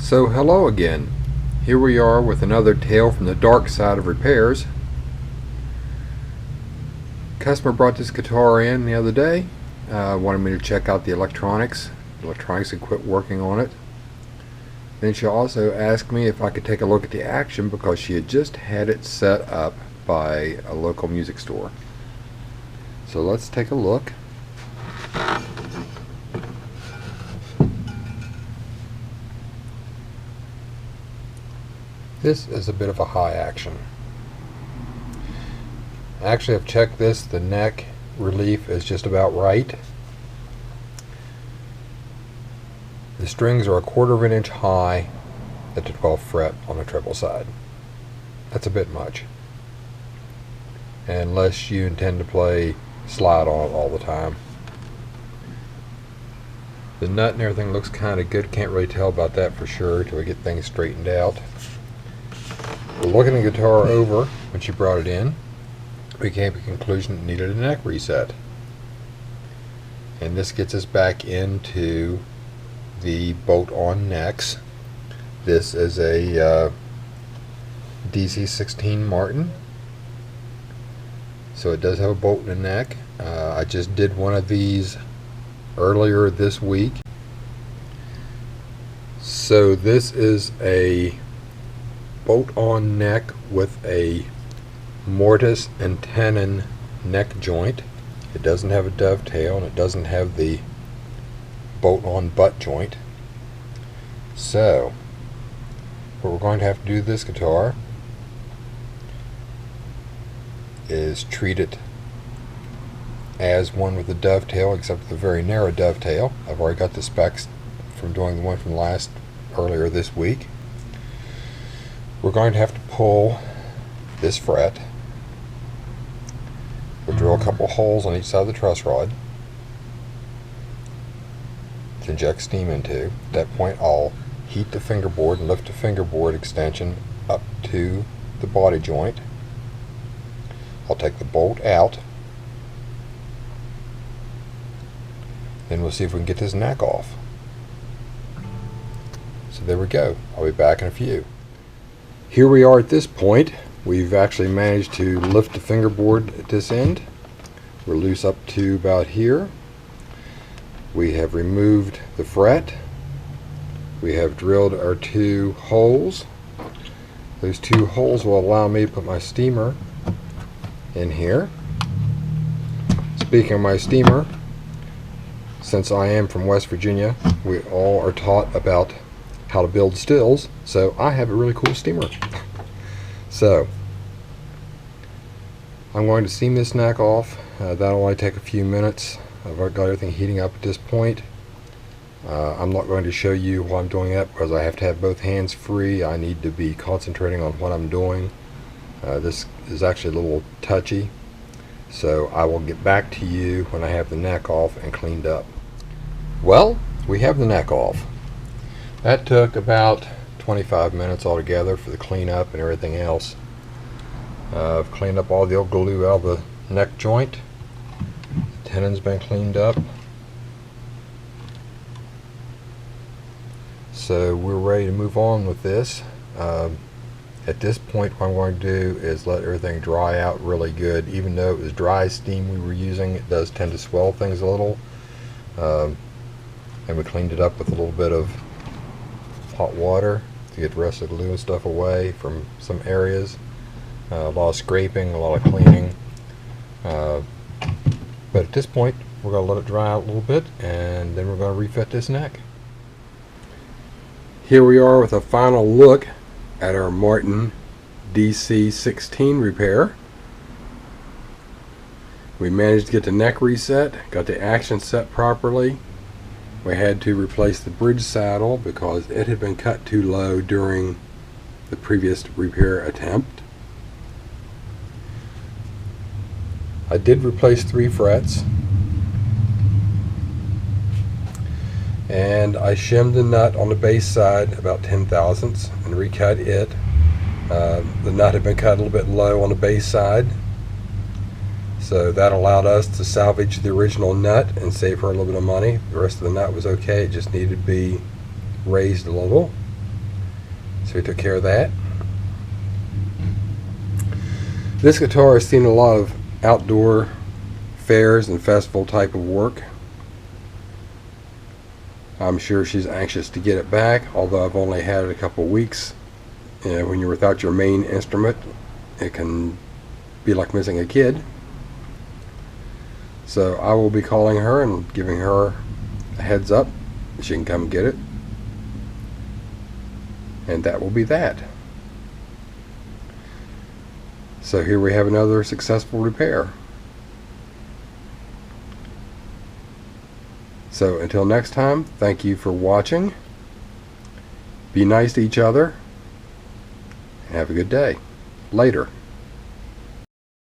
So hello again. Here we are with another tale from the dark side of repairs. Customer brought this guitar in the other day. Wanted me to check out the electronics. The electronics had quit working on it. Then she also asked me if I could take a look at the action because she had just had it set up by a local music store. So let's take a look. This is a bit of a high action. Actually, I've checked this. The neck relief is just about right. The strings are 1/4 of an inch high at the 12th fret on the treble side. That's a bit much, unless you intend to play slide on it all the time. The nut and everything looks kind of good. Can't really tell about that for sure till we get things straightened out. We're looking the guitar over when she brought it in. We came to the conclusion it needed a neck reset. And this gets us back into the bolt-on necks. This is a DC-16 Martin. So it does have a bolt in the neck. I just did one of these earlier this week. So this is a bolt-on neck with a mortise and tenon neck joint. It doesn't have a dovetail and it doesn't have the bolt-on butt joint. So what we're going to have to do to this guitar is treat it as one with a dovetail, except with a very narrow dovetail. I've already got the specs from doing the one from earlier this week. We're going to have to pull this fret. We'll drill a couple holes on each side of the truss rod to inject steam into. At that point, I'll heat the fingerboard and lift the fingerboard extension up to the body joint. I'll take the bolt out. Then we'll see if we can get this neck off. So there we go. I'll be back in a few. Here we are at this point. We've actually managed to lift the fingerboard at this end. We're loose up to about here. We have removed the fret. We have drilled our 2 holes. Those 2 holes will allow me to put my steamer in here. Speaking of my steamer, since I am from West Virginia, we all are taught about how to build stills, so I have a really cool steamer. So I'm going to steam this neck off. That'll only take a few minutes. I've got everything heating up at this point. I'm not going to show you while I'm doing that because I have to have both hands free. I need to be concentrating on what I'm doing. This is actually a little touchy, so I will get back to you when I have the neck off and cleaned up. Well, we have the neck off. That took about 25 minutes altogether for the cleanup and everything else. I've cleaned up all the old glue out of the neck joint. The tenon's been cleaned up. So we're ready to move on with this. At this point, what I'm going to do is let everything dry out really good. Even though it was dry steam we were using, it does tend to swell things a little. And we cleaned it up with a little bit of hot water to get the rest of the glue and stuff away from some areas. A lot of scraping, a lot of cleaning. But at this point, we're going to let it dry out a little bit, and then we're going to refit this neck. Here we are with a final look at our Martin DC-16 repair. We managed to get the neck reset, got the action set properly. We had to replace the bridge saddle because it had been cut too low during the previous repair attempt. I did replace 3 frets, and I shimmed the nut on the bass side about 10 thousandths and recut it. The nut had been cut a little bit low on the bass side, so that allowed us to salvage the original nut and save her a little bit of money. The rest of the nut was okay, it just needed to be raised a little. So we took care of that. This guitar has seen a lot of outdoor fairs and festival type of work. I'm sure she's anxious to get it back, although I've only had it a couple weeks. You know, when you're without your main instrument, it can be like missing a kid. So I will be calling her and giving her a heads up. She can come get it. And that will be that. So here we have another successful repair. So until next time, thank you for watching. Be nice to each other. And have a good day. Later.